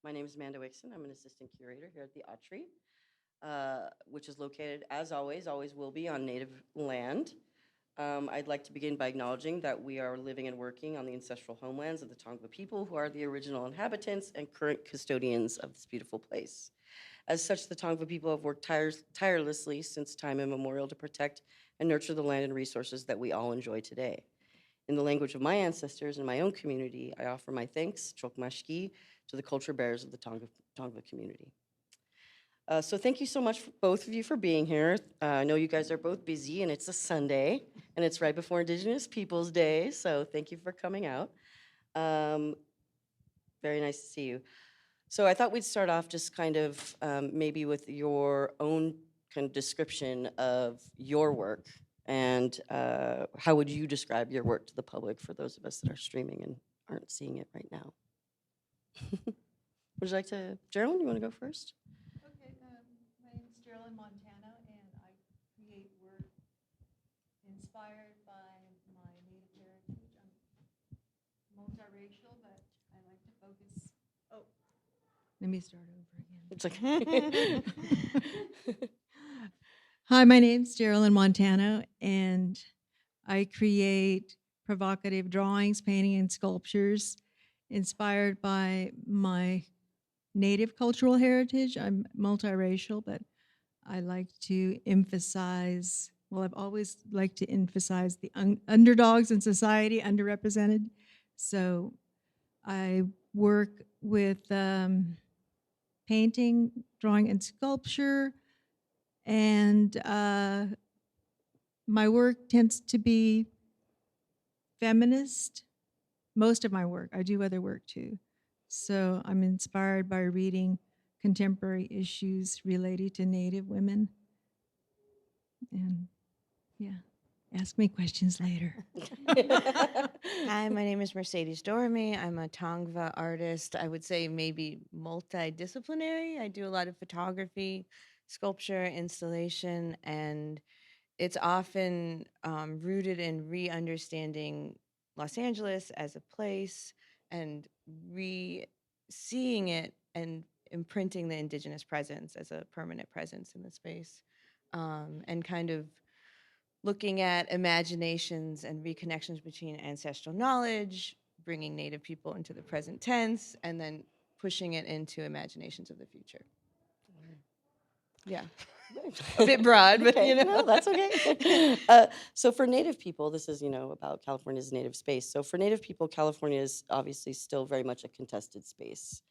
My name is Amanda Wixon. I'm an assistant curator here at the Autry, which is located, as always will be on Native land. I'd like to begin by acknowledging that we are living and working on the ancestral homelands of the Tongva people, who are the original inhabitants and current custodians of this beautiful place. As such, the Tongva people have worked tirelessly since time immemorial to protect and nurture the land and resources that we all enjoy today. In the language of my ancestors and my own community, I offer my thanks, chokmashki, to the culture bearers of the Tongva community. So thank you so much, both of you, for being here. I know you guys are both busy, and it's a Sunday, and it's right before Indigenous Peoples Day, so thank you for coming out. Very nice to see you. So I thought we'd start off just kind of maybe with your own kind of description of your work, and how would you describe your work to the public for those of us that are streaming and aren't seeing it right now? Would you like to, Geralyn, you want to go first? Okay, my name is Geralyn Montano, and I create work inspired by my Native heritage. I'm multiracial, but I like to focus. Oh, let me start over again. It's okay. Hi, my name's Geralyn Montano, and I create provocative drawings, painting, and sculptures inspired by my Native cultural heritage. I'm multiracial, but I like to emphasize, well, I've always liked to emphasize the underdogs in society, underrepresented. So I work with painting, drawing, and sculpture. And my work tends to be feminist. Most of my work. I do other work too. So I'm inspired by reading contemporary issues related to Native women. And yeah, ask me questions later. Hi, my name is Mercedes Dorame. I'm a Tongva artist. I would say maybe multidisciplinary. I do a lot of photography, sculpture, installation, and it's often rooted in re-understanding Los Angeles as a place and re-seeing it and imprinting the indigenous presence as a permanent presence in the space, and kind of looking at imaginations and reconnections between ancestral knowledge, bringing Native people into the present tense, and then pushing it into imaginations of the future. Yeah. A bit broad, but Okay, you know. no, that's okay. So for Native people, this is, about California's Native space. So for Native people, California is obviously still very much a contested space.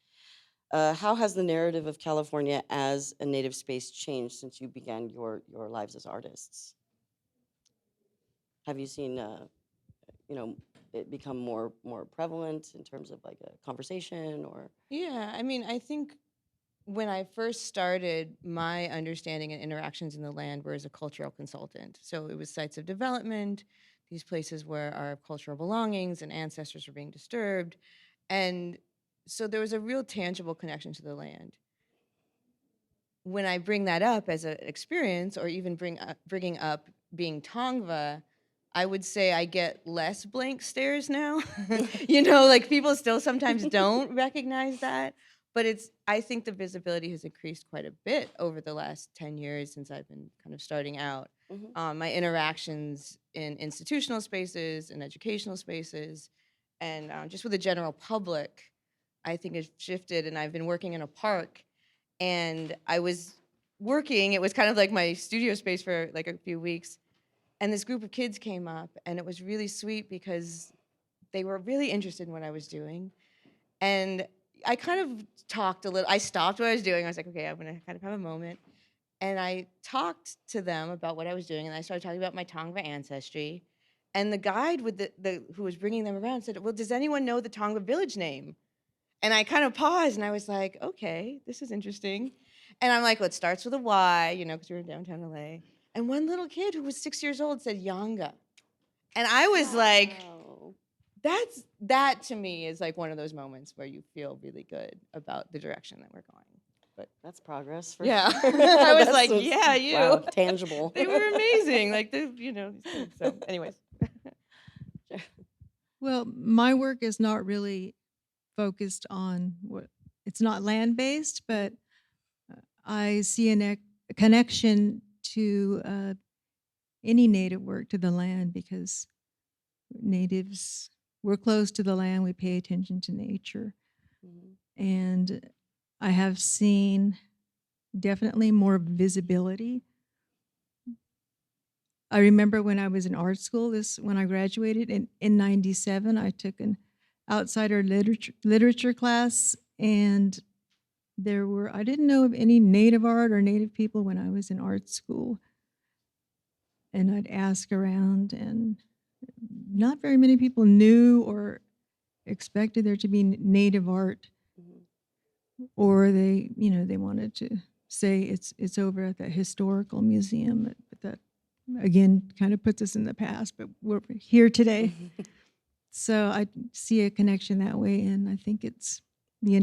How has the narrative of California as a Native space changed since you began your lives as artists? Have you seen, it become more prevalent in terms of like a conversation or? Yeah, I mean, I think when I first started, my understanding and interactions in the land were as a cultural consultant. So it was sites of development, these places where our cultural belongings and ancestors were being disturbed. And so there was a real tangible connection to the land. When I bring that up as an experience, or even bringing up being Tongva, I would say I get less blank stares now. Like people still sometimes don't recognize that, but I think the visibility has increased quite a bit over the last 10 years since I've been kind of starting out. Mhm. My interactions in institutional spaces and educational spaces, and just with the general public, I think has shifted. And I've been working in a park, and I was working, it was kind of like my studio space for like a few weeks, and this group of kids came up, and it was really sweet because they were really interested in what I was doing. And I kind of talked a little, I stopped what I was doing. I was like, okay, I'm gonna kind of have a moment. And I talked to them about what I was doing, and I started talking about my Tongva ancestry. And the guide with the who was bringing them around said, well, does anyone know the Tongva village name? And I kind of paused, and I was like, okay, this is interesting. And I'm like, well, it starts with a Y, because we were in downtown LA. And one little kid who was 6 years old said Yanga. And I was like, Wow. that to me is like one of those moments where you feel really good about the direction that we're going. But That's progress for yeah, sure. I was That's like, what's- yeah, you. Wow, tangible. They were amazing. Like, these kids. So anyways. Well, my work is not really focused on it's not land-based, but I see a connection to any native work to the land, because natives, we're close to the land, we pay attention to nature. Mhm. And I have seen definitely more visibility. I remember when I was in art school, when I graduated in 97, I took an outsider literature class, and I didn't know of any native art or native people when I was in art school. And I'd ask around, and not very many people knew or expected there to be native art, Mhm. or they wanted to say it's over at the historical museum, but that again kind of puts us in the past, but we're here today. So I see a connection that way, and I think it's the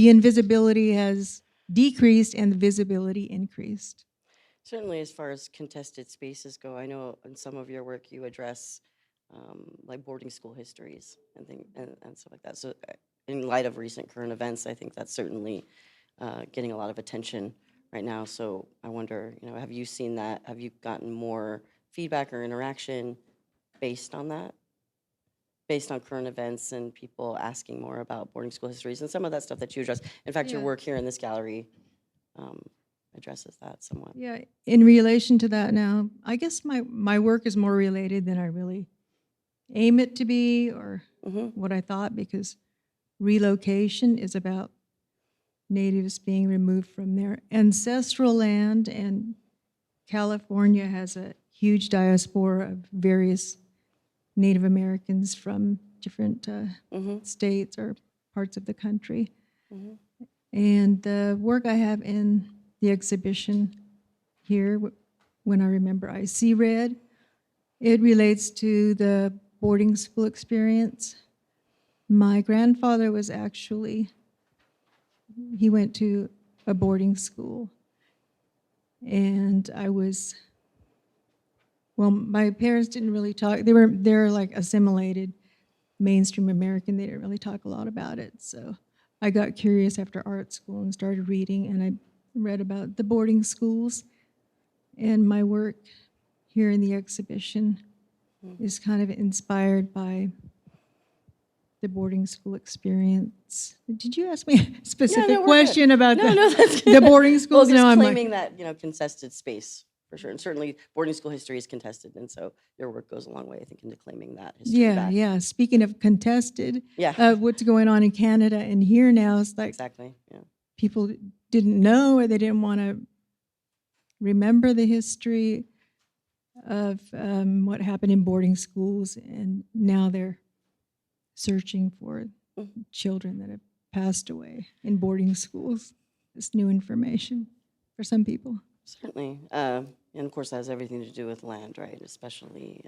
invisibility has decreased and the visibility increased. Certainly, as far as contested spaces go, I know in some of your work you address like boarding school histories and stuff like that. So, in light of recent current events, I think that's certainly getting a lot of attention right now. So, I wonder, have you seen that? Have you gotten more feedback or interaction based on that? Based on current events and people asking more about boarding school histories and some of that stuff that you address. In fact, your Yeah. work here in this gallery um, addresses that somewhat. Yeah, in relation to that now, I guess my work is more related than I really aim it to be, or Mm-hmm. what I thought, because relocation is about natives being removed from their ancestral land, and California has a huge diaspora of various Native Americans from different Mm-hmm. states or parts of the country. Mm-hmm. And the work I have in the exhibition here, when I remember I see red, it relates to the boarding school experience. My grandfather he went to a boarding school, and my parents didn't really talk. They're like assimilated mainstream American. They didn't really talk a lot about it. So I got curious after art school and started reading, and I read about the boarding schools. And my work here in the exhibition is kind of inspired by the boarding school experience. Did you ask me a specific we're good. question about No, that's the good. boarding Well, schools? it's just I'm claiming that, contested space, for sure. And certainly boarding school history is contested, and so your work goes a long way, I think, into claiming that history back. yeah. Speaking of contested, Yeah, what's going on in Canada and here now, it's like exactly, yeah. people didn't know, or they didn't want to remember the history of what happened in boarding schools, and now they're searching for Mhm. children that have passed away in boarding schools. It's new information for some people. Certainly. And of course, that has everything to do with land, right? Especially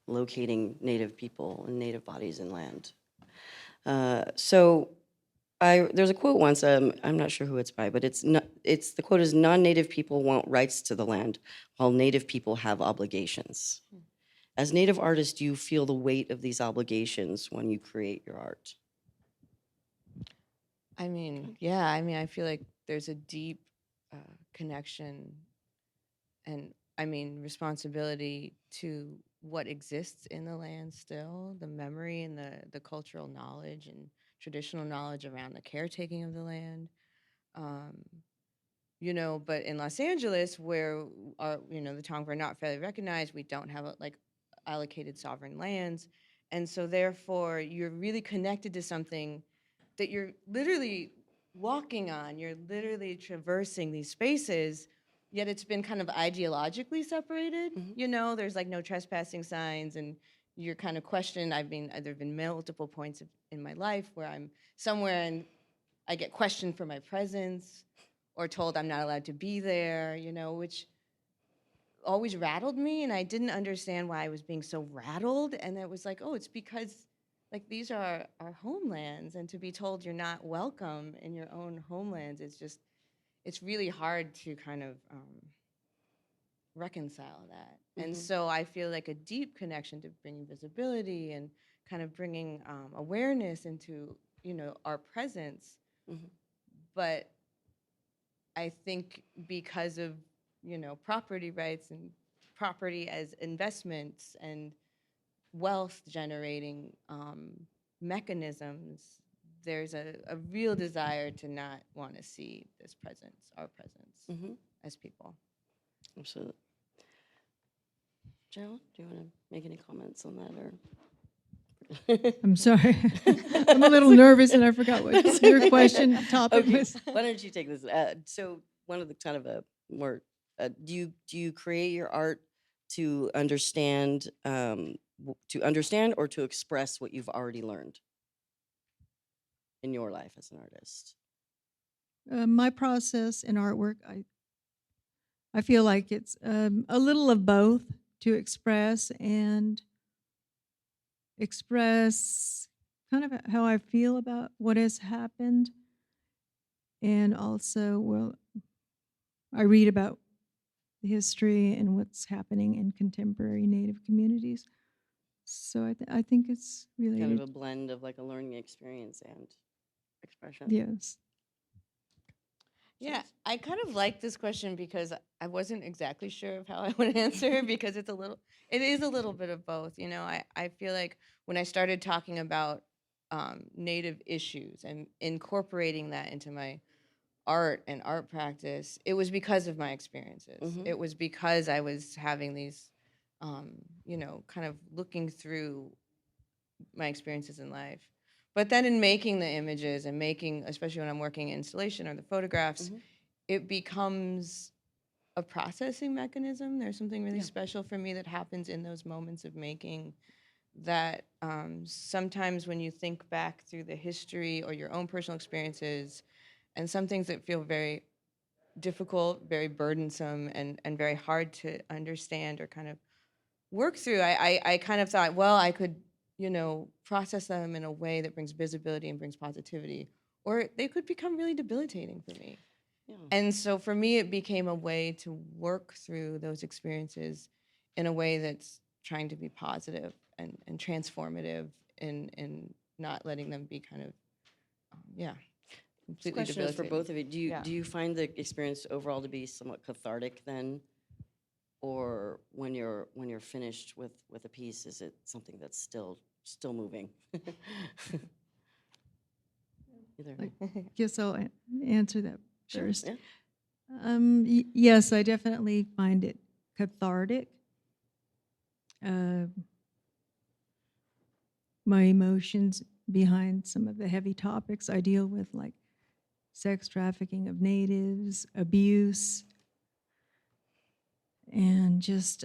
locating Native people and Native bodies in land. So there's a quote once, I'm not sure who it's by, but the quote is, "Non-Native people want rights to the land, while Native people have obligations." As Native artists, do you feel the weight of these obligations when you create your art? I feel like there's a deep connection and responsibility to what exists in the land still, the memory and the cultural knowledge and traditional knowledge around the caretaking of the land. Um, but in Los Angeles, where the Tongva are not fairly recognized, we don't have like allocated sovereign lands, and so therefore you're really connected to something that you're literally walking on. You're literally traversing these spaces, yet it's been kind of ideologically separated. Mhm. There's like no trespassing signs, and you're kind of questioned. There've been multiple points in my life where I'm somewhere and I get questioned for my presence or told I'm not allowed to be there, which always rattled me, and I didn't understand why I was being so rattled. And it was like, oh, it's because like these are our homelands, and to be told you're not welcome in your own homelands, it's really hard to kind of reconcile that. And Mhm. so I feel like a deep connection to bringing visibility and kind of bringing awareness into our presence. Mhm. But I think because of, property rights and property as investments and wealth generating mechanisms, there's a real desire to not want to see this presence, our presence Mhm. as people. Absolutely. Geralyn, do you want to make any comments on that, or? I'm sorry. I'm a little nervous and I forgot what your question topic Okay, was. why don't you take this? So one of the kind of a more, do you create your art to understand, or to express what you've already learned in your life as an artist? My process in artwork, I feel like it's a little of both, to express kind of how I feel about what has happened. And also, well, I read about the history and what's happening in contemporary Native communities. So I think it's Kind of related. a blend of like a learning experience and expression. Yes. Yeah, I kind of like this question because I wasn't exactly sure of how I would answer because it is a little bit of both. I feel like when I started talking about Native issues and incorporating that into my art and art practice, it was because of my experiences. Mhm. It was because I was having these, kind of looking through my experiences in life. But then in making the images and making, especially when I'm working in installation or the photographs, Mhm. it becomes a processing mechanism. There's something really Yeah. special for me that happens in those moments of making that sometimes when you think back through the history or your own personal experiences and some things that feel very difficult, very burdensome, and very hard to understand or kind of work through, I kind of thought, well, I could, process them in a way that brings visibility and brings positivity, or they could become really debilitating for me. Yeah. And so for me, it became a way to work through those experiences in a way that's trying to be positive and transformative and not letting them be kind of, This completely question is for debilitating. both of you. Do you Yeah. do you find the experience overall to be somewhat cathartic then, or when you're finished with a piece, is it something that's still moving? Either. I guess I'll answer that Sure. first. Yeah. Yes, I definitely find it cathartic. Uh, my emotions behind some of the heavy topics I deal with, like sex trafficking of natives, abuse, and just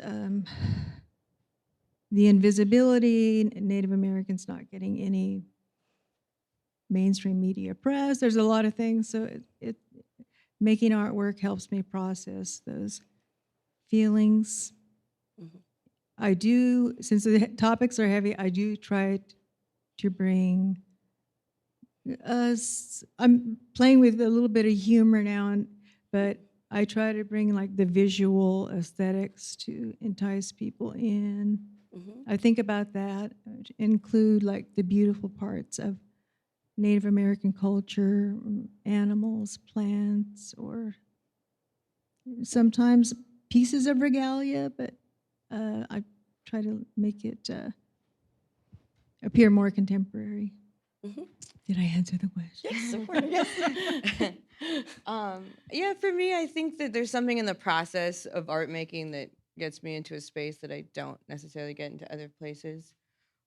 the invisibility, Native Americans not getting any mainstream media press. There's a lot of things. So it making artwork helps me process those feelings. Mhm. I do, since the topics are heavy, I do try to bring us. I'm playing with a little bit of humor now, but I try to bring like the visual aesthetics to entice people in. Mhm. I think about that, include like the beautiful parts of Native American culture, animals, plants, or sometimes pieces of regalia, but I try to make it appear more contemporary. Mhm. Did I answer the question? Yes, of course. Yes. Yeah, for me, I think that there's something in the process of art making that gets me into a space that I don't necessarily get into other places.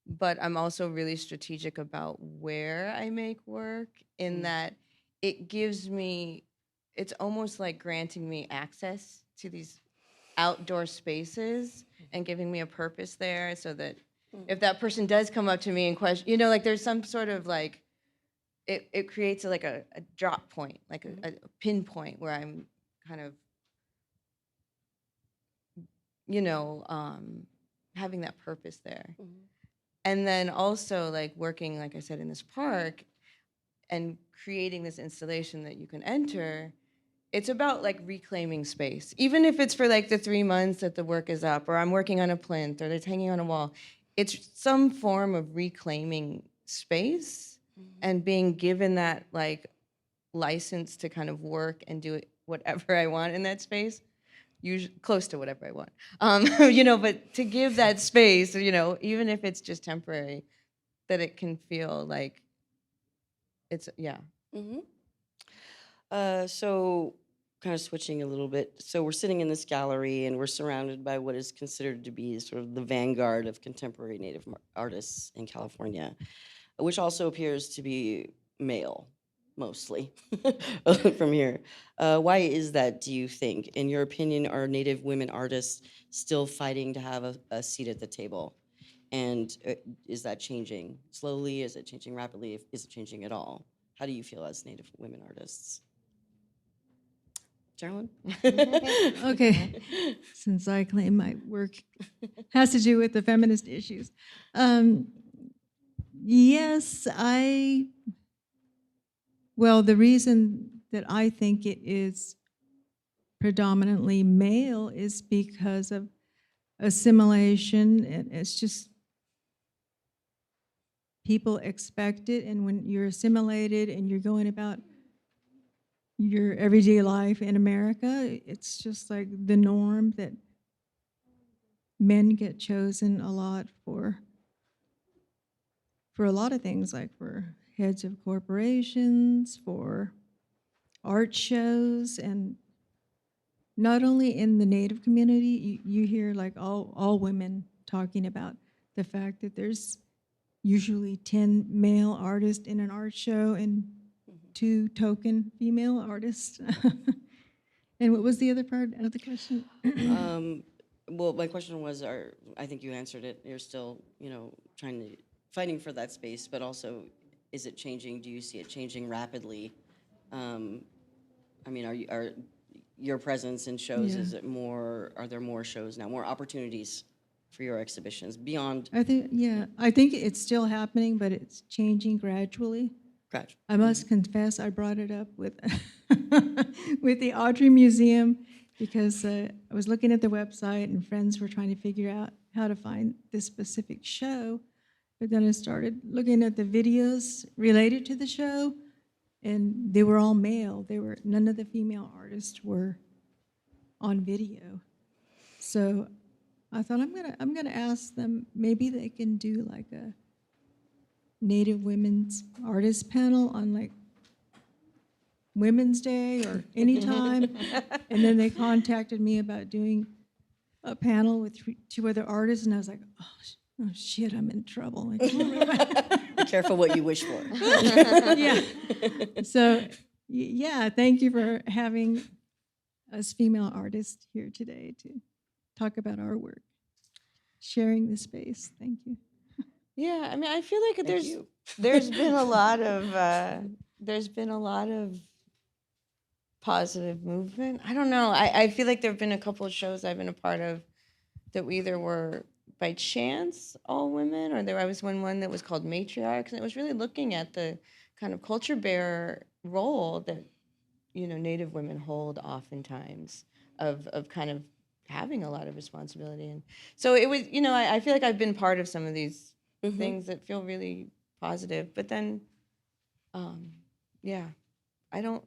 But I'm also really strategic about where I make work in Mm. that it gives me, it's almost like granting me access to these outdoor spaces and giving me a purpose there so that if that person does come up to me and question, like there's some sort of like, it creates like a drop point, like a pinpoint where I'm kind of, having that purpose there. Mhm. And then also like working, like I said, in this park and creating this installation that you can enter, it's about like reclaiming space. Even if it's for like the 3 months that the work is up, or I'm working on a plinth, or it's hanging on a wall, it's some form of reclaiming space and being given that like license to kind of work and do whatever I want in that space, usually close to whatever I want. But to give that space, even if it's just temporary, that it can feel like it's Mm-hmm. So, kind of switching a little bit. So, we're sitting in this gallery and we're surrounded by what is considered to be sort of the vanguard of contemporary Native artists in California, which also appears to be male, mostly, from here. Why is that, do you think? In your opinion, are Native women artists still fighting to have a seat at the table? And is that changing slowly? Is it changing rapidly? Is it changing at all? How do you feel as Native women artists? Geralyn? Okay, since I claim my work has to do with the feminist issues. Yes, well, the reason that I think it is predominantly male is because of assimilation, and it's just people expect it, and when you're assimilated and you're going about your everyday life in America, it's just like the norm that men get chosen a lot for a lot of things, like for heads of corporations, for art shows, and not only in the Native community, you hear like all women talking about the fact that there's usually 10 male artists in an art show and 2 token female artists. And what was the other part of the question? Well, my question was, I think you answered it. You're still, fighting for that space, but also, is it changing? Do you see it changing rapidly? Are your presence in shows, Yeah. is it more, are there more shows now, more opportunities for your exhibitions beyond I think it's still happening, but it's changing gradually. Gotcha. I must confess, I brought it up with with the Autry Museum because I was looking at the website and friends were trying to figure out how to find this specific show. But then I started looking at the videos related to the show, and they were all male. None of the female artists were on video. So I thought I'm gonna ask them, maybe they can do like a Native women's artist panel on like Women's Day or anytime. And then they contacted me about doing a panel with 2 other artists, and I was like, oh shit, I'm in trouble. I can't remember. Be careful what you wish for. Yeah. So, yeah, thank you for having us female artists here today to talk about our work, sharing the space. Thank you. Yeah, I mean, I feel like Thank you. there's been a lot of positive movement. I don't know. I feel like there have been a couple of shows I've been a part of that we either were by chance all women, or I was in one that was called Matriarchs, and it was really looking at the kind of culture bearer role that Native women hold oftentimes of kind of having a lot of responsibility. And so it was, I feel like I've been part of some of these things that feel really positive. But then, I don't.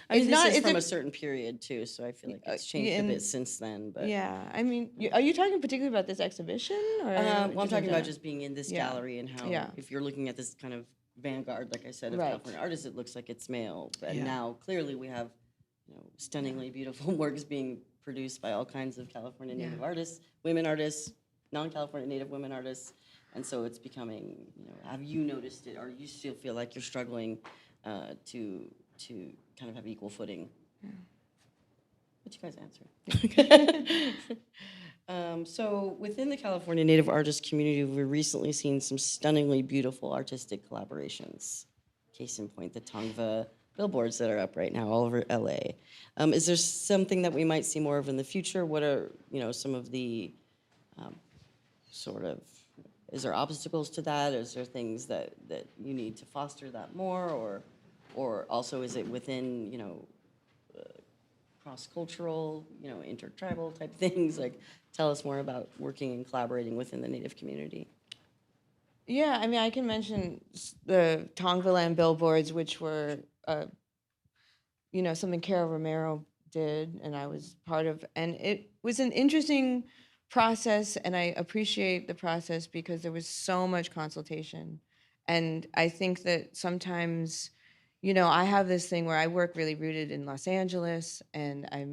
I mean, this is from a certain period too, so I feel like it's changed a bit since then. But yeah, I mean, are you talking particularly about this exhibition, or? well, I'm talking about just being in this gallery and how, Yeah. if you're looking at this kind of vanguard, like I said, of Right. California artists, it looks like it's male. But Yeah. now clearly we have, stunningly beautiful works being produced by all kinds of California Native artists, women artists, non-California Native women artists, and so it's becoming. Have you noticed it, or you still feel like you're struggling to kind of have equal footing? Yeah. But you guys answer. So within the California Native artist community, we've recently seen some stunningly beautiful artistic collaborations. Case in point, the Tongva billboards that are up right now all over LA. Is there something that we might see more of in the future? What are some of the is there obstacles to that? Is there things that you need to foster that more, or also is it within cross-cultural, intertribal type things? Like, tell us more about working and collaborating within the Native community. Yeah, I mean, I can mention the Tongvaland billboards, which were, something Carol Romero did, and I was part of, and it was an interesting process, and I appreciate the process because there was so much consultation, and I think that sometimes, I have this thing where I work really rooted in Los Angeles, and I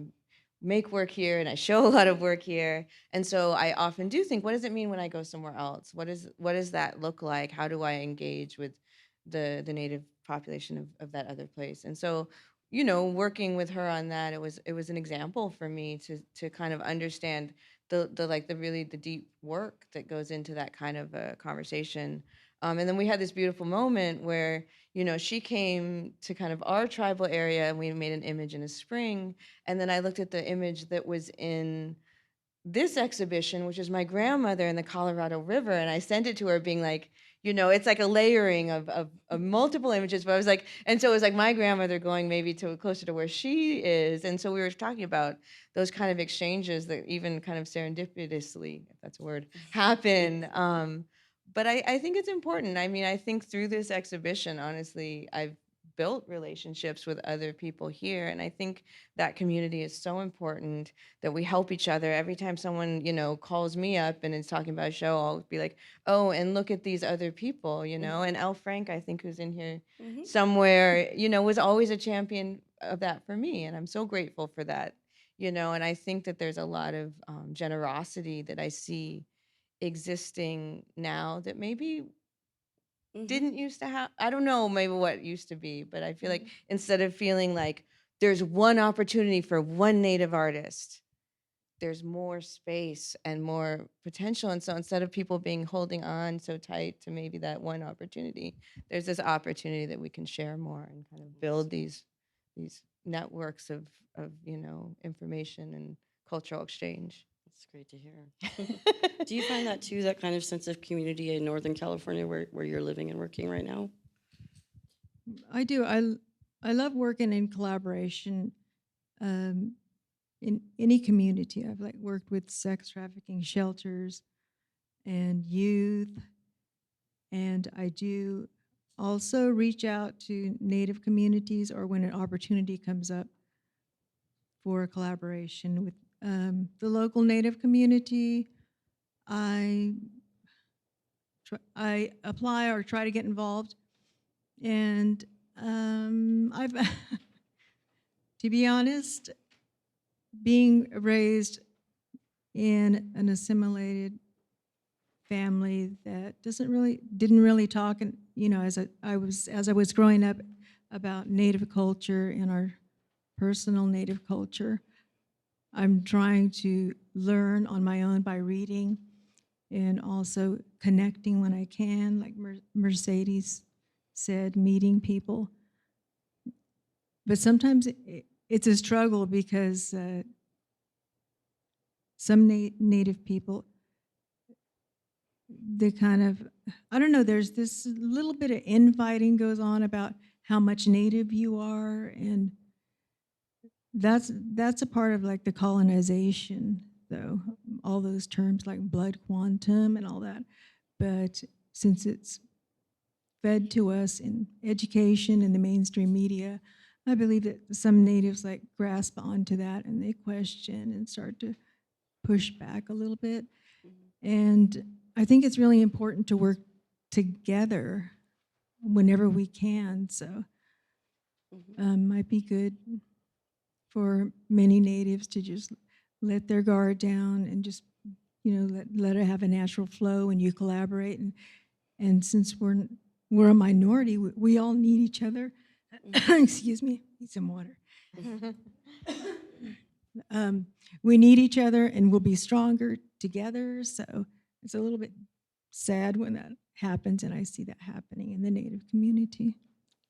make work here, and I show a lot of work here, and so I often do think, what does it mean when I go somewhere else? What does that look like? How do I engage with the native population of that other place? And so, working with her on that, it was an example for me to kind of understand the really the deep work that goes into that kind of a conversation. And then we had this beautiful moment where, she came to kind of our tribal area, and we made an image in a spring. And then I looked at the image that was in this exhibition, which is my grandmother in the Colorado River, and I sent it to her being like, it's like a layering of multiple images, but I was like, and so it was like my grandmother going maybe to closer to where she is, and so we were talking about those kind of exchanges that even kind of serendipitously, if that's a word, happen. But I think it's important. I mean, I think through this exhibition, honestly, I've built relationships with other people here, and I think that community is so important, that we help each other. Every time someone, calls me up and is talking about a show, I'll be like, oh, and look at these other people, And Elle Frank, I think, who's in here Mhm. somewhere, was always a champion of that for me. And I'm so grateful for that, and I think that there's a lot of generosity that I see existing now that maybe Mhm. didn't used to have. I don't know, maybe what used to be, but I feel like Mhm. instead of feeling like there's one opportunity for one Native artist, there's more space and more potential. And so instead of people being holding on so tight to maybe that one opportunity, there's this opportunity that we can share more and kind of build these networks of information and cultural exchange. That's great to hear. Do you find that too, that kind of sense of community in Northern California where you're living and working right now? I do. I love working in collaboration um, in any community. I've like worked with sex trafficking shelters and youth, and I do also reach out to Native communities or when an opportunity comes up for a collaboration with the local Native community. I I apply or try to get involved, and I've to be honest, being raised in an assimilated family that didn't really talk, and as I was growing up about Native culture and our personal Native culture, I'm trying to learn on my own by reading and also connecting when I can, like Mercedes said, meeting people. But sometimes it's a struggle because some Native people, they kind of, I don't know, there's this little bit of infighting goes on about how much Native you are, and that's a part of like the colonization, though, all those terms like blood quantum and all that. But since it's fed to us in education and the mainstream media, I believe that some natives like grasp onto that and they question and start to push back a little bit. Mhm. And I think it's really important to work together whenever we can. So Mhm. might be good for many natives to just let their guard down and just let it have a natural flow and you collaborate. And since we're a minority, we all need each other. Mhm. Excuse me, need some water. Um, we need each other and we'll be stronger together. So it's a little bit sad when that happens, and I see that happening in the Native community.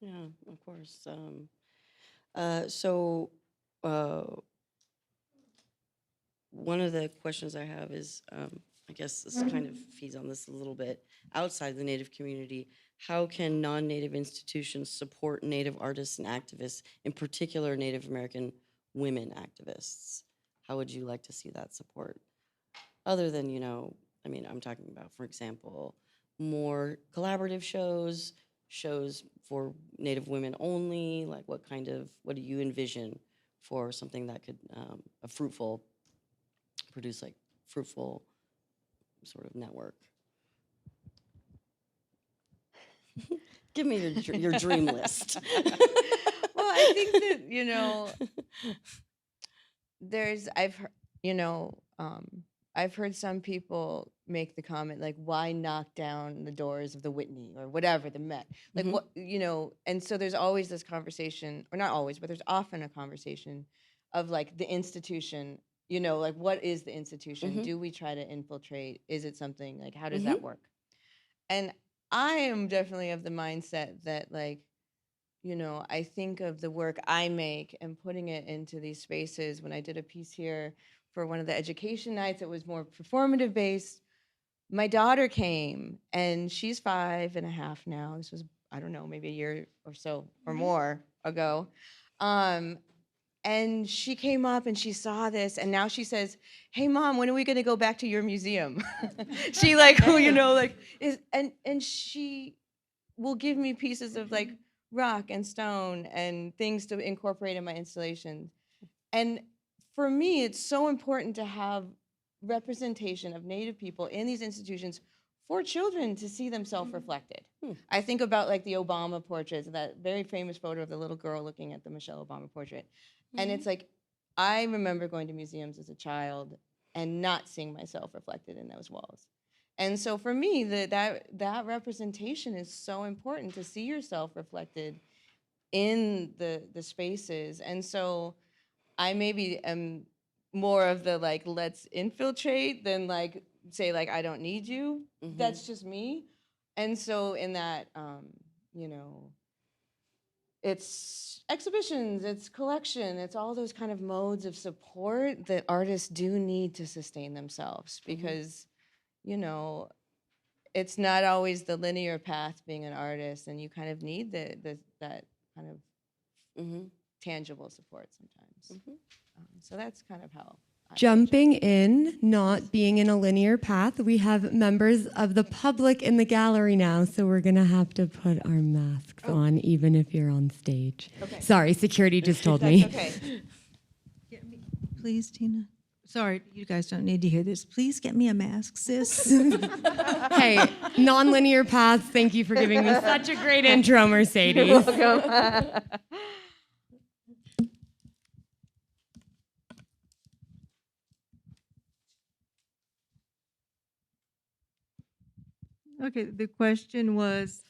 Yeah, of course. So, uh, one of the questions I have is, I guess this kind of feeds on this a little bit. Outside the Native community, how can non-Native institutions support Native artists and activists, in particular Native American women activists? How would you like to see that support? Other than, I mean, I'm talking about, for example, more collaborative shows, shows for Native women only? Like, what do you envision for something that could produce like fruitful sort of network? Give me your dream list. Well, I think that, I've heard some people make the comment, like, why knock down the doors of the Whitney or whatever, the Met? Like, Mhm. what, and so there's always this conversation, or not always, but there's often a conversation of like the institution, like, what is the institution? Mhm. Do we try to infiltrate? Is it something like, how does Mhm. that work? And I am definitely of the mindset that, like, I think of the work I make and putting it into these spaces. When I did a piece here for one of the education nights, it was more performative based. My daughter came, and she's 5.5 now. This was, I don't know, maybe a year or so or more ago. And she came up and she saw this, and now she says, "Hey, Mom, when are we going to go back to your museum?" She like, and she will give me pieces of like rock and stone and things to incorporate in my installation. And for me, it's so important to have representation of Native people in these institutions for children to see themselves reflected. I think about like the Obama portraits, that very famous photo of the little girl looking at the Michelle Obama portrait. And it's like, I remember going to museums as a child and not seeing myself reflected in those walls. And so for me, that representation is so important, to see yourself reflected in the spaces. And so I maybe am more of the like, let's infiltrate than like say like, I don't need you. Mhm. That's just me. And so in that, you know, it's exhibitions, it's collection, it's all those kind of modes of support that artists do need to sustain themselves, because, you know, it's not always the linear path being an artist, and you kind of need that kind of Mhm. tangible support sometimes. Mhm. So that's kind of how I approach it. Jumping in, not being in a linear path, we have members of the public in the gallery now, so we're going to have to put our masks on even if you're on stage. Okay. Sorry, security just told That's me. okay. Please, Tina. Sorry, you guys don't need to hear this. Please get me a mask, sis. Hey, non-linear paths, thank you for giving me such a great intro, Mercedes. You're welcome. Okay, the question was,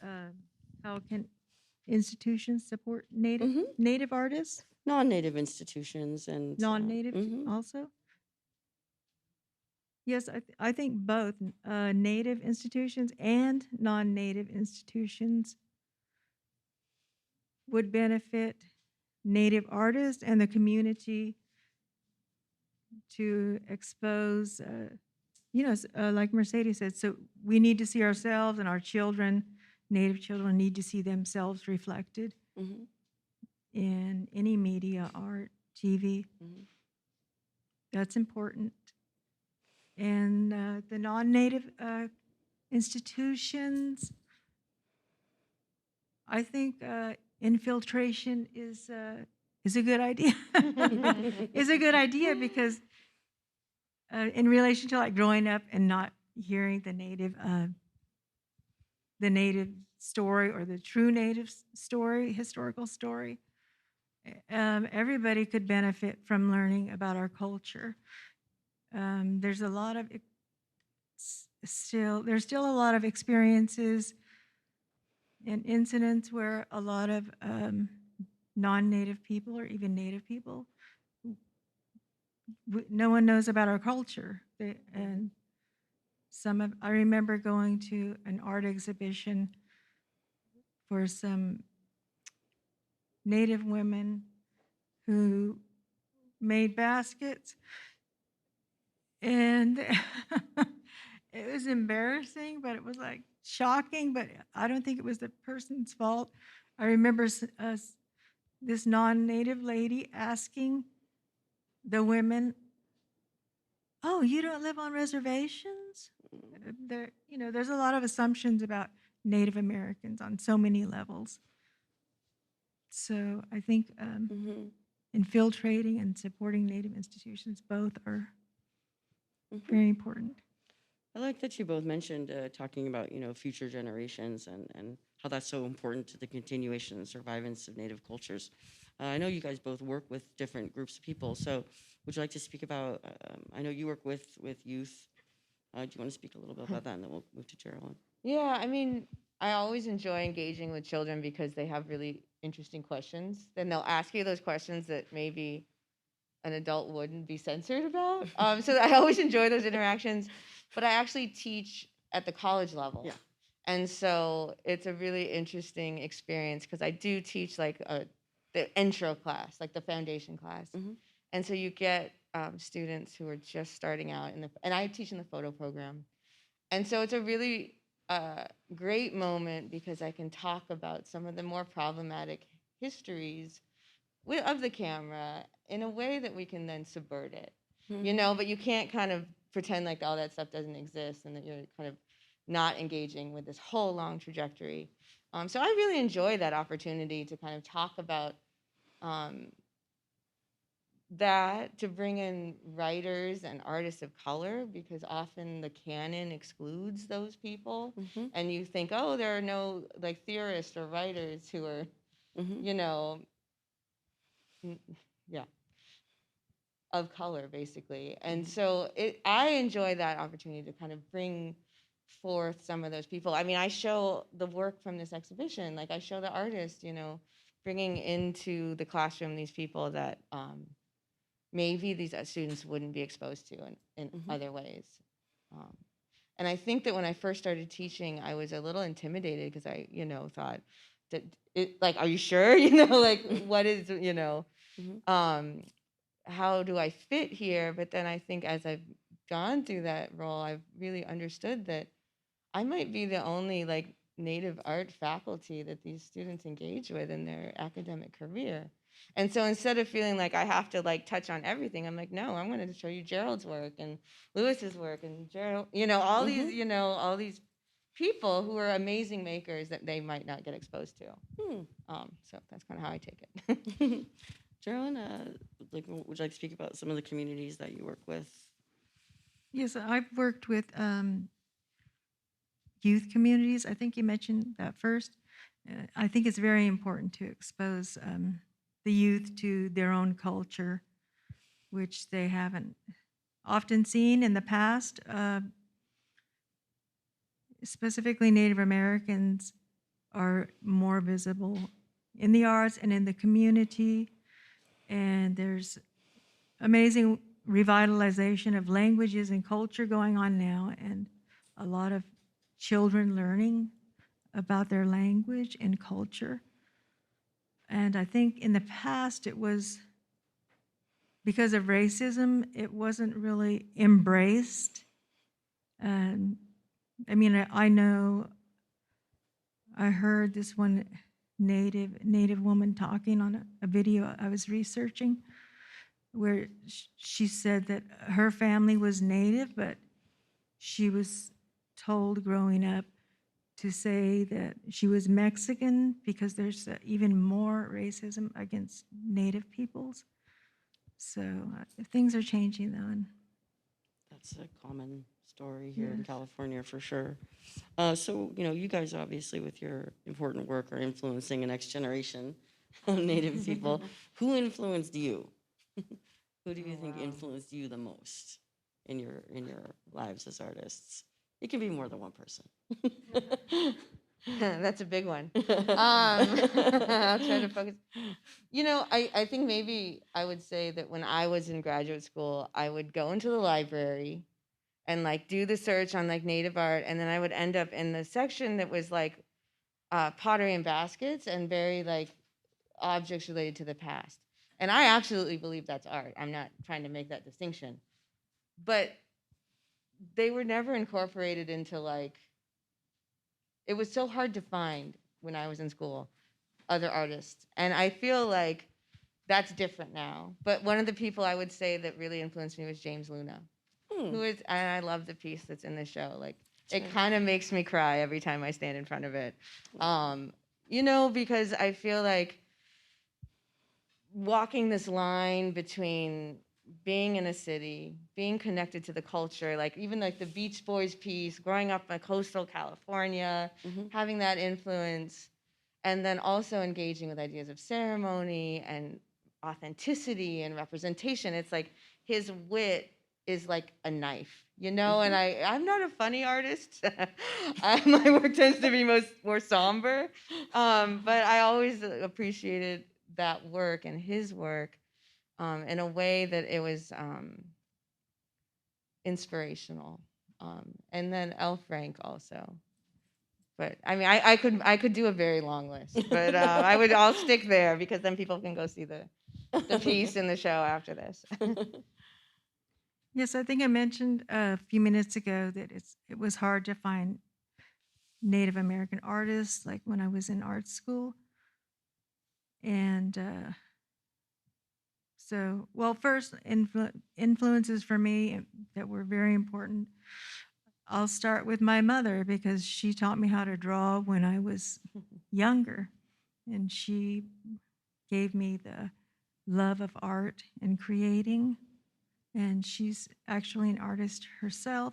how can institutions support native artists, Non-native institutions and non-native mhm. also? Yes, I think both native institutions and non-native institutions would benefit native artists and the community to expose, like Mercedes said, so we need to see ourselves, and our children, native children, need to see themselves reflected Mhm. in any media, art, TV. Mhm. That's important. And the non-native institutions, I think infiltration is a good idea. Is a good idea because in relation to like growing up and not hearing the native story or the true native story, historical story, everybody could benefit from learning about our culture. There's a lot of there's still a lot of experiences and incidents where a lot of non-native people or even native people, no one knows about our culture. And I remember going to an art exhibition for some native women who made baskets, and it was embarrassing, but it was like shocking, but I don't think it was the person's fault. I remember this non-native lady asking the women, oh, you don't live on reservations? There, there's a lot of assumptions about Native Americans on so many levels. So I think Mm-hmm. infiltrating and supporting Native institutions both are very important. I like that you both mentioned talking about, future generations and how that's so important to the continuation and survivance of Native cultures. I know you guys both work with different groups of people, so would you like to speak about, I know you work with youth. Do you want to speak a little bit about that, and then we'll move to Geralyn? Yeah, I mean, I always enjoy engaging with children because they have really interesting questions. Then they'll ask you those questions that maybe an adult wouldn't be censored about. So I always enjoy those interactions, but I actually teach at the college level. Yeah. And so it's a really interesting experience because I do teach like the intro class, like the foundation class. Mhm. And so you get students who are just starting out and I teach in the photo program. And so it's a really great moment because I can talk about some of the more problematic histories of the camera in a way that we can then subvert it, but you can't kind of pretend like all that stuff doesn't exist and that you're kind of not engaging with this whole long trajectory. So I really enjoy that opportunity to kind of talk about that, to bring in writers and artists of color, because often the canon excludes those people. Mhm. And you think, oh, there are no like theorists or writers who are, Mhm. yeah, of color, basically. And so I enjoy that opportunity to kind of bring forth some of those people. I mean, I show the work from this exhibition, like I show the artists, bringing into the classroom these people that maybe these students wouldn't be exposed to in other ways. And I think that when I first started teaching, I was a little intimidated because I, thought that are you sure? What is, how do I fit here? But then I think as I've gone through that role, I've really understood that I might be the only like Native art faculty that these students engage with in their academic career. And so instead of feeling like I have to like touch on everything, I'm like, no, I'm going to show you Gerald's work and Lewis's work and Gerald, all these people who are amazing makers that they might not get exposed to. So that's kind of how I take it. Geralyn, would you like to speak about some of the communities that you work with? Yes, I've worked with youth communities. I think you mentioned that first. I think it's very important to expose the youth to their own culture, which they haven't often seen in the past. Specifically, Native Americans are more visible in the arts and in the community. And there's amazing revitalization of languages and culture going on now, and a lot of children learning about their language and culture. And I think in the past it was because of racism, it wasn't really embraced. I mean, I know I heard this one Native woman talking on a video I was researching, where she said that her family was Native, but she was told growing up to say that she was Mexican because there's even more racism against Native peoples. So things are changing though. And That's a common story here in Yes. California for sure. So, you guys obviously with your important work are influencing a next generation of Native people. Who influenced you? Who do you think influenced you the most in your lives as artists? It can be more than one person. That's a big one. I'll try to focus. I think maybe I would say that when I was in graduate school, I would go into the library and like do the search on like Native art, and then I would end up in the section that was like pottery and baskets and very like objects related to the past. And I absolutely believe that's art. I'm not trying to make that distinction. But they were never incorporated into like, it was so hard to find when I was in school, other artists. And I feel like that's different now. But one of the people I would say that really influenced me was James Luna. who is, and I love the piece that's in the show. Like, it Sure. kind of makes me cry every time I stand in front of it. You know, because I feel like walking this line between being in a city, being connected to the culture, like even like the Beach Boys piece, growing up in coastal California, Mhm. having that influence, and then also engaging with ideas of ceremony and authenticity and representation. It's like his wit is like a knife, you know. And I'm not a funny artist. My work tends to be more somber, but I always appreciated that work and his work in a way that it was inspirational. And then L. Frank also. But I mean, I could do a very long list, but I'll stick there because then people can go see the piece in the show after this. Yes, I think I mentioned a few minutes ago that it was hard to find Native American artists, like when I was in art school. And so, well, first, influences for me that were very important. I'll start with my mother because she taught me how to draw when I was younger. And she gave me the love of art and creating. And she's actually an artist herself.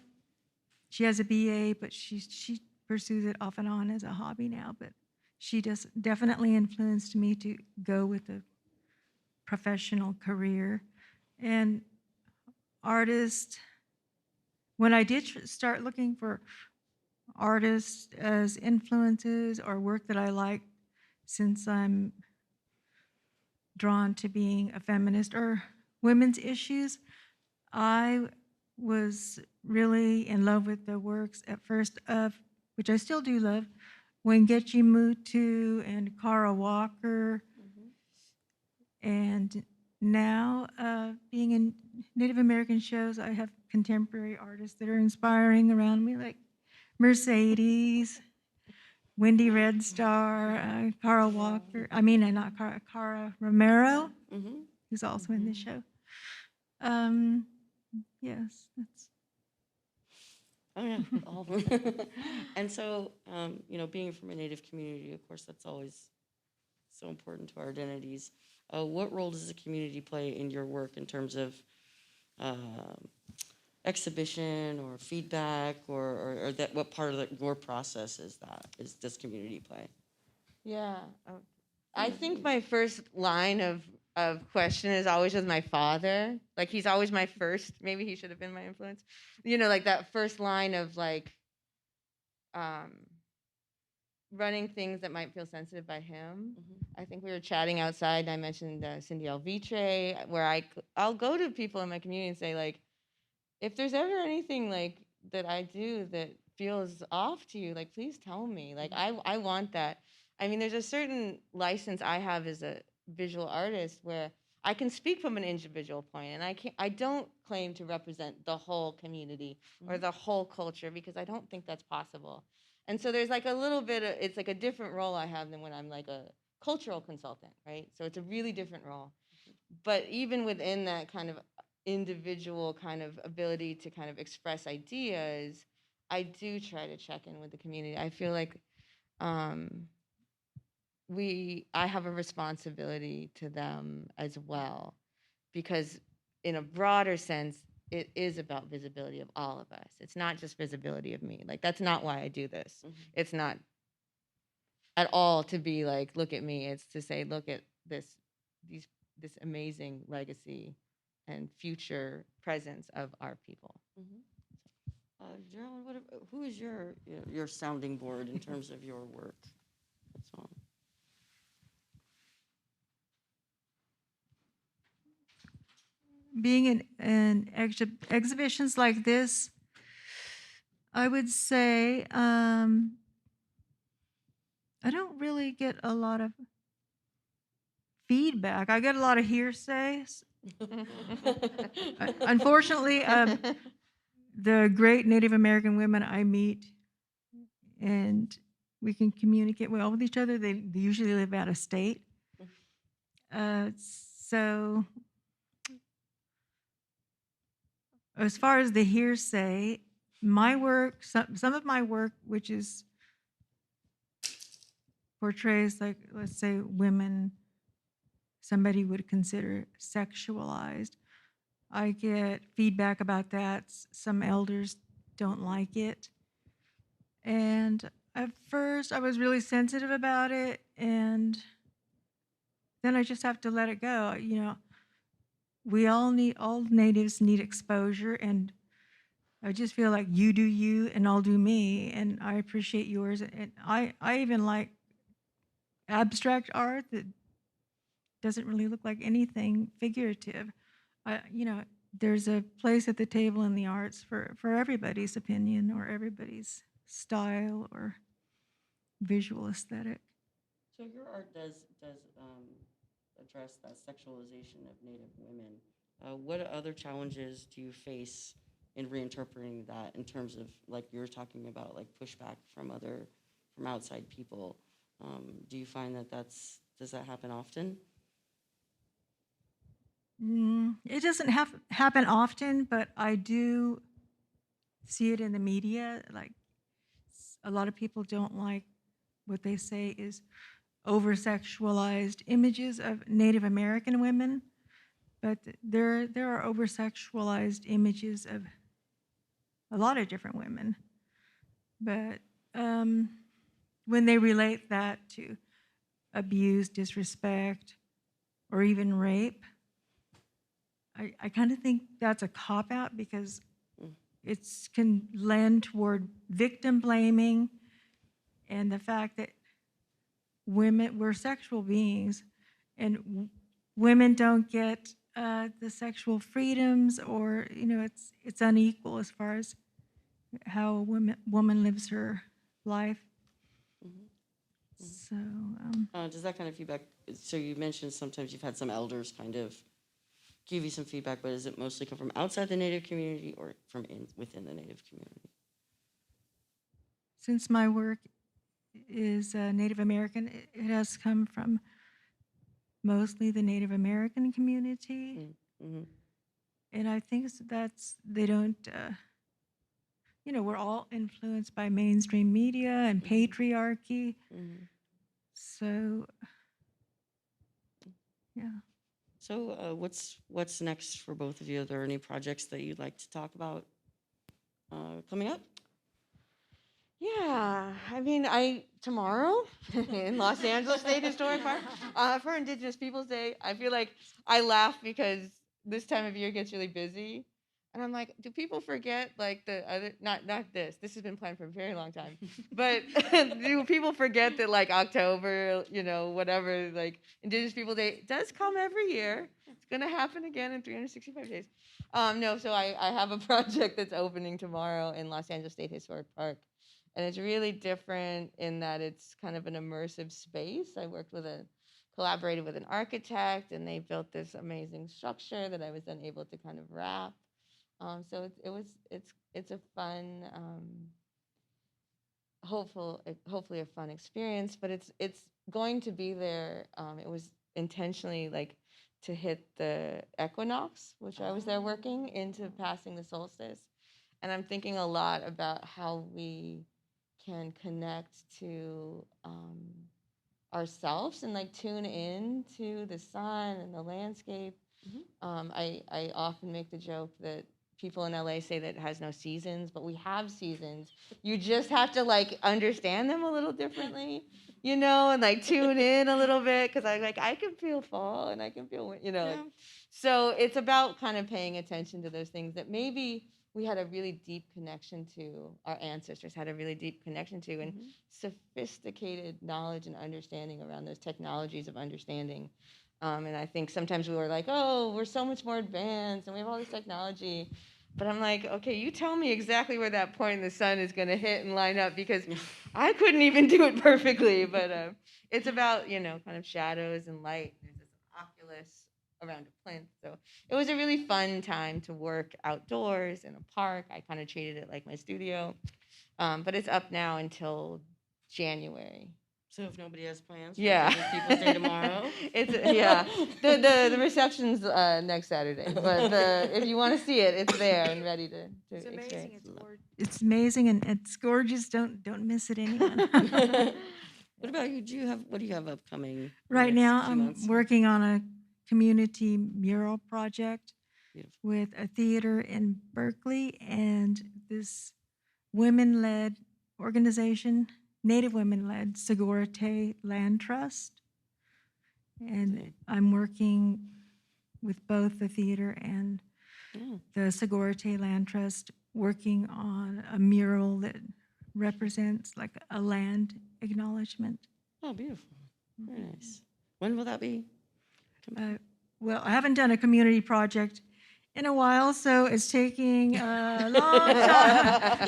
She has a BA, but she pursues it off and on as a hobby now. But she just definitely influenced me to go with a professional career. And artists, when I did start looking for artists as influences or work that I liked, since I'm drawn to being a feminist or women's issues, I was really in love with the works at first of, which I still do love, Wengechi Mutu and Kara Walker. And now, being in Native American shows, I have contemporary artists that are inspiring around me, like Mercedes, Wendy Red Star, Kara Walker. I mean, not Kara, Kara Romero, who's also in the show. Yes, that's. Oh yeah, all of them. And so, you know, being from a Native community, of course, that's always so important to our identities. What role does the community play in your work in terms of exhibition or feedback, or that what part of your process does community play? Yeah. I think my first line of question is always with my father. Like, he's always my first. Maybe he should have been my influence. You know, like that first line of like running things that might feel sensitive by him. I think we were chatting outside and I mentioned Cindy Alvitre, where I'll go to people in my community and say, like, if there's ever anything like that I do that feels off to you, like, please tell me. Like, I want that. I mean, there's a certain license I have as a visual artist where I can speak from an individual point, and I don't claim to represent the whole community or the whole culture because I don't think that's possible. And so there's like a little bit of, it's like a different role I have than when I'm like a cultural consultant, right? So it's a really different role. But even within that kind of individual kind of ability to kind of express ideas, I do try to check in with the community. I feel like I have a responsibility to them as well, because in a broader sense, it is about visibility of all of us. It's not just visibility of me. Like, that's not why I do this. It's not at all to be like, look at me. It's to say, look at this amazing legacy and future presence of our people. Geralyn, who is your sounding board in terms of your work? So. Being in exhibitions like this, I would say I don't really get a lot of feedback. I get a lot of hearsay. Unfortunately, the great Native American women I meet, and we can communicate well with each other. They usually live out of state. So as far as the hearsay, my work, some of my work, which is portrays like, let's say, women, somebody would consider sexualized. I get feedback about that. Some elders don't like it. And at first, I was really sensitive about it. And then I just have to let it go. All natives need exposure. And I just feel like you do you and I'll do me. And I appreciate yours. And I even like abstract art that doesn't really look like anything figurative. There's a place at the table in the arts for everybody's opinion or everybody's style or visual aesthetic. So your art does address that sexualization of Native women. What other challenges do you face in reinterpreting that in terms of, like you were talking about, like pushback from outside people? Do you find does that happen often? It doesn't happen often, but I do see it in the media. Like a lot of people don't like what they say is over-sexualized images of Native American women, but there are over-sexualized images of a lot of different women. But when they relate that to abuse, disrespect, or even rape, I kind of think that's a cop-out because it can lend toward victim blaming and the fact that we're sexual beings and women don't get the sexual freedoms, or it's unequal as far as how a woman lives her life. So Does that kind of feedback? So you mentioned sometimes you've had some elders kind of give you some feedback, but does it mostly come from outside the Native community or from within the Native community? since my work is Native American, it has come from mostly the Native American community. Mm-hmm. And I think they don't, we're all influenced by mainstream media and patriarchy. Mm-hmm. So, yeah. So what's next for both of you? Are there any projects that you'd like to talk about coming up? Yeah, I mean, tomorrow in Los Angeles State Historic Park for Indigenous Peoples Day, I feel like I laugh because this time of year gets really busy, and I'm like, do people forget like the other? Not this. This has been planned for a very long time, but do people forget that like October, whatever, like Indigenous People Day does come every year. It's gonna happen again in 365 days. No, so I have a project that's opening tomorrow in Los Angeles State Historic Park. And it's really different in that it's kind of an immersive space. Collaborated with an architect, and they built this amazing structure that I was then able to kind of wrap. So it's a fun, hopefully a fun experience. But it's going to be there. It was intentionally like to hit the equinox, which I was there working into passing the solstice, and I'm thinking a lot about how we can connect to ourselves and like tune in to the sun and the landscape. I often make the joke that people in LA say that it has no seasons, but we have seasons. You just have to like understand them a little differently, and like tune in a little bit, because I can feel fall and I can feel, so it's about kind of paying attention to those things that maybe we had a really deep connection to, our ancestors had a really deep connection to, and sophisticated knowledge and understanding around those technologies of understanding. And I think sometimes we were like, oh, we're so much more advanced and we have all this technology. But I'm like, okay, you tell me exactly where that point in the sun is going to hit and line up, because I couldn't even do it perfectly. But it's about, kind of shadows and light. There's this oculus around a plinth. So it was a really fun time to work outdoors in a park. I kind of treated it like my studio. But it's up now until January. So if nobody has plans for Yeah. Indigenous Peoples' Day tomorrow? Yeah. The reception's next Saturday, but if you want to see it, it's there and ready to It's amazing. experience. It's amazing and it's gorgeous. Don't miss it, anyone. What about you? What do you have upcoming? in the Right next now, few I'm months? working on a community mural project Beautiful. with a theater in Berkeley and this women-led organization, Native women-led Segurite Land Trust. And Okay. I'm working with both the theater and Yeah. the Segurite Land Trust, working on a mural that represents like a land acknowledgement. Oh, beautiful. Very nice. When will that be? Well, I haven't done a community project in a while, so it's taking a long time.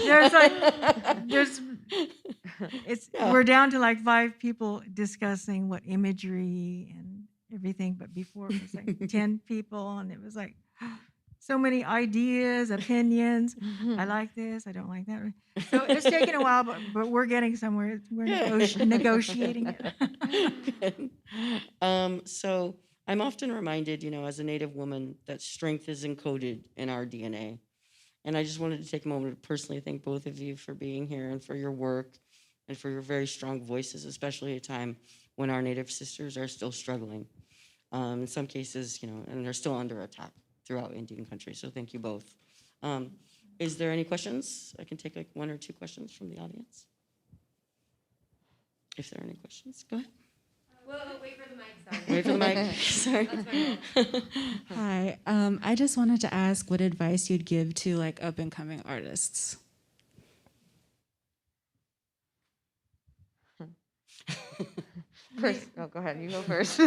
We're down to like 5 people discussing what imagery and everything, but before it was like 10 people, and it was like so many ideas, opinions. I like this, I don't like that. So it's taken a while, but we're getting somewhere. We're negotiating it. Good. So I'm often reminded, as a Native woman, that strength is encoded in our DNA. And I just wanted to take a moment to personally thank both of you for being here and for your work and for your very strong voices, especially at a time when our Native sisters are still struggling. In some cases, and they're still under attack throughout Indian country. So thank you both. Is there any questions? I can take like 1 or 2 questions from the audience. If there are any questions, go ahead. Well, wait for the mic, sorry. Wait for the mic. Sorry. That's my Hi. I just wanted to ask what advice you'd give to like up and coming artists. First, go ahead. You go first.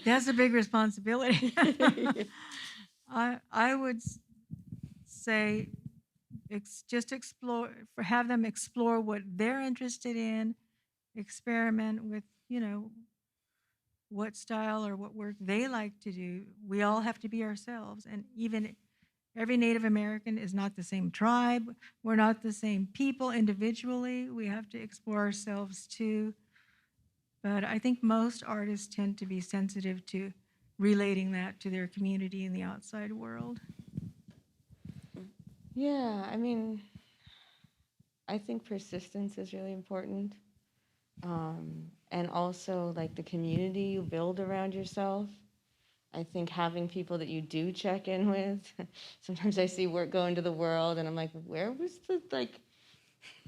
That's a big responsibility. I would say just have them explore what they're interested in, experiment with, what style or what work they like to do. We all have to be ourselves, and even every Native American is not the same tribe. We're not the same people individually. We have to explore ourselves too. But I think most artists tend to be sensitive to relating that to their community and the outside world. Yeah, I mean, I think persistence is really important. And also, like, the community you build around yourself. I think having people that you do check in with. Sometimes I see work go into the world, and I'm like, where was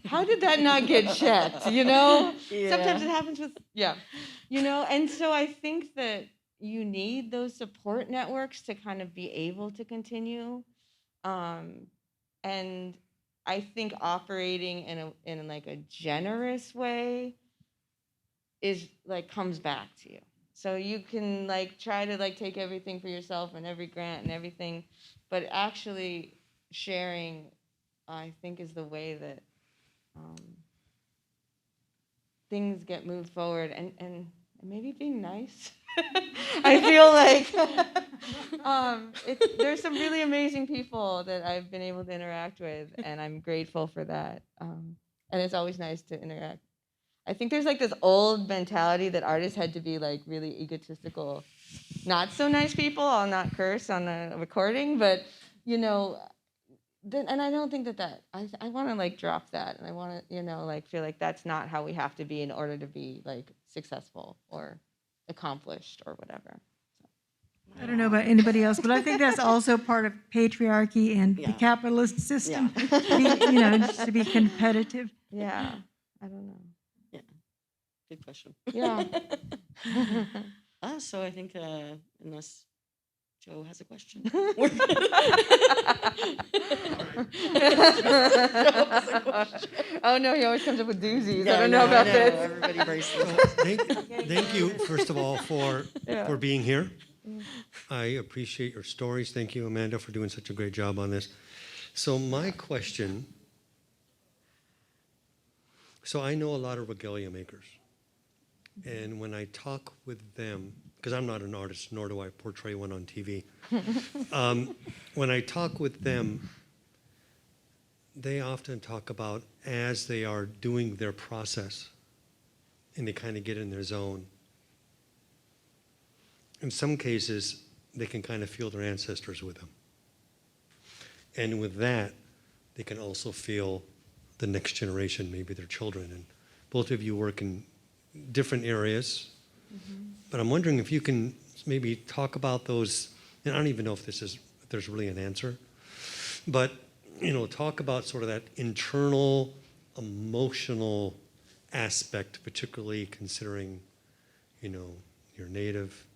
how did that not get checked, Yeah. Sometimes it happens with, and so I think that you need those support networks to kind of be able to continue. And I think operating in like a generous way is like comes back to you. So you can like try to like take everything for yourself and every grant and everything, but actually sharing, I think, is the way that things get moved forward, and maybe being nice. I feel like there's some really amazing people that I've been able to interact with, and I'm grateful for that. And it's always nice to interact. I think there's like this old mentality that artists had to be like really egotistical, not so nice people. I'll not curse on a recording, but and I don't think that I want to like drop that, and I want to like feel like that's not how we have to be in order to be like successful or accomplished or whatever. I don't know about anybody else, but I think that's also part of patriarchy and the capitalist system. Just to be competitive. Yeah, I don't know. Yeah, good question. Yeah. So I think unless Joe has a question. Oh no, he always comes up with doozies. Yeah, I don't know about this. Everybody brace Well, thank you, first of all, for being here. I appreciate your stories. Thank you, Amanda, for doing such a great job on this. So my question, I know a lot of regalia makers. And when I talk with them, because I'm not an artist, nor do I portray one on TV. When I talk with them, they often talk about, as they are doing their process, and they kind of get in their zone. In some cases, they can kind of feel their ancestors with them. And with that, they can also feel the next generation, maybe their children. And both of you work in different areas, but I'm wondering if you can maybe talk about those, and I don't even know if there's really an answer, but talk about sort of that internal, emotional aspect, particularly considering, you're Native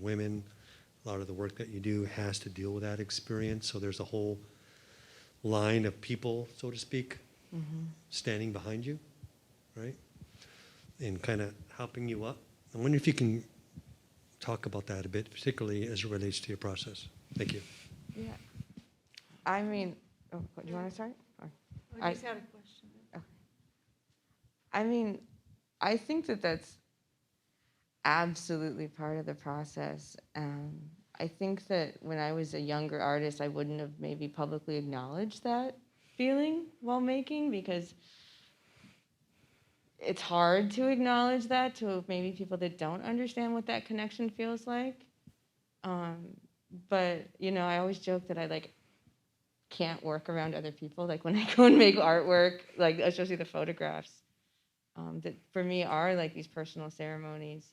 women. A lot of the work that you do has to deal with that experience. So there's a whole line of people, so to speak, standing behind you, right? And kind of helping you up. I wonder if you can talk about that a bit, particularly as it relates to your process. Thank you. Yeah. I mean, do you want to start? I just had a question. Okay. I mean, I think that that's absolutely part of the process. I think that when I was a younger artist, I wouldn't have maybe publicly acknowledged that feeling while making, because it's hard to acknowledge that to maybe people that don't understand what that connection feels like. But I always joke that I can't work around other people. Like when I go and make artwork, especially the photographs, that for me are these personal ceremonies,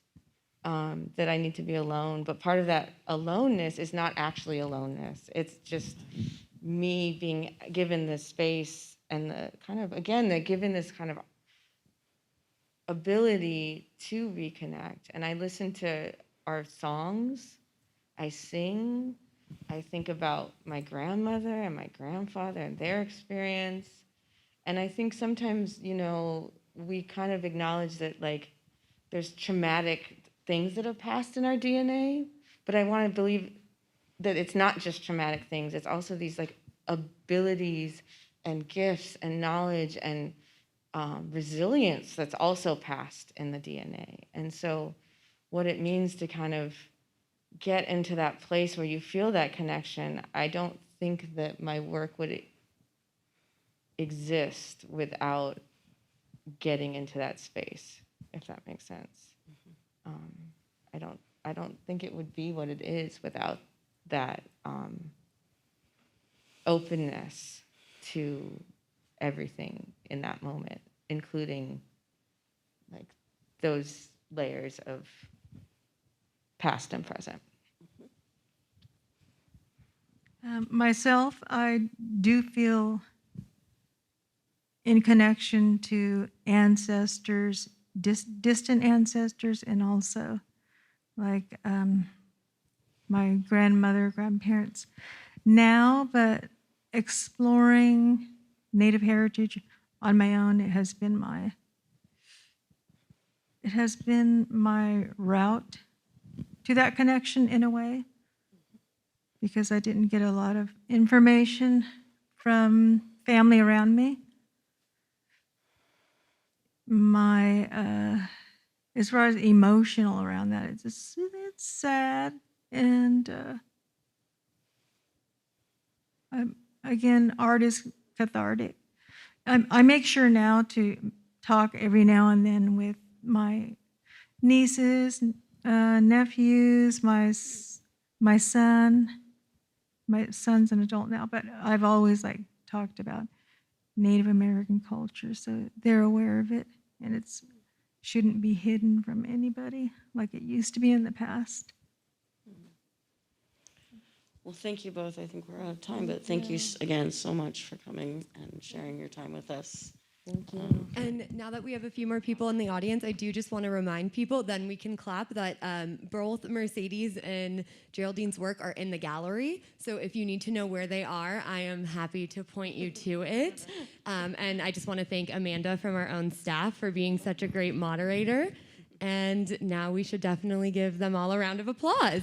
that I need to be alone. But part of that aloneness is not actually aloneness. It's just me being given this space and given this kind of ability to reconnect. And I listen to our songs, I sing, I think about my grandmother and my grandfather and their experience. And I think sometimes, we kind of acknowledge that there's traumatic things that have passed in our DNA, but I want to believe that it's not just traumatic things, it's also these abilities and gifts and knowledge and resilience that's also passed in the DNA. And so what it means to kind of get into that place where you feel that connection, I don't think that my work would exist without getting into that space, if that makes sense. I don't think it would be what it is without that openness to everything in that moment, including those layers of past and present. Myself, I do feel in connection to ancestors, distant ancestors, and also my grandmother, grandparents now, but exploring Native heritage on my own, it has been my route to that connection in a way, because I didn't get a lot of information from family around me. As far as emotional around that, it's sad, and again, art is cathartic. I make sure now to talk every now and then with my nieces, nephews, my son. My son's an adult now, but I've always talked about Native American culture, so they're aware of it, and it shouldn't be hidden from anybody like it used to be in the past. Well, thank you both. I think we're out of time, but thank you again so much for coming and sharing your time with us. Thank you. And now that we have a few more people in the audience, I do just want to remind people, then we can clap, that both Mercedes and Geraldine's work are in the gallery. So if you need to know where they are, I am happy to point you to it. And I just want to thank Amanda from our own staff for being such a great moderator. And now we should definitely give them all a round of applause.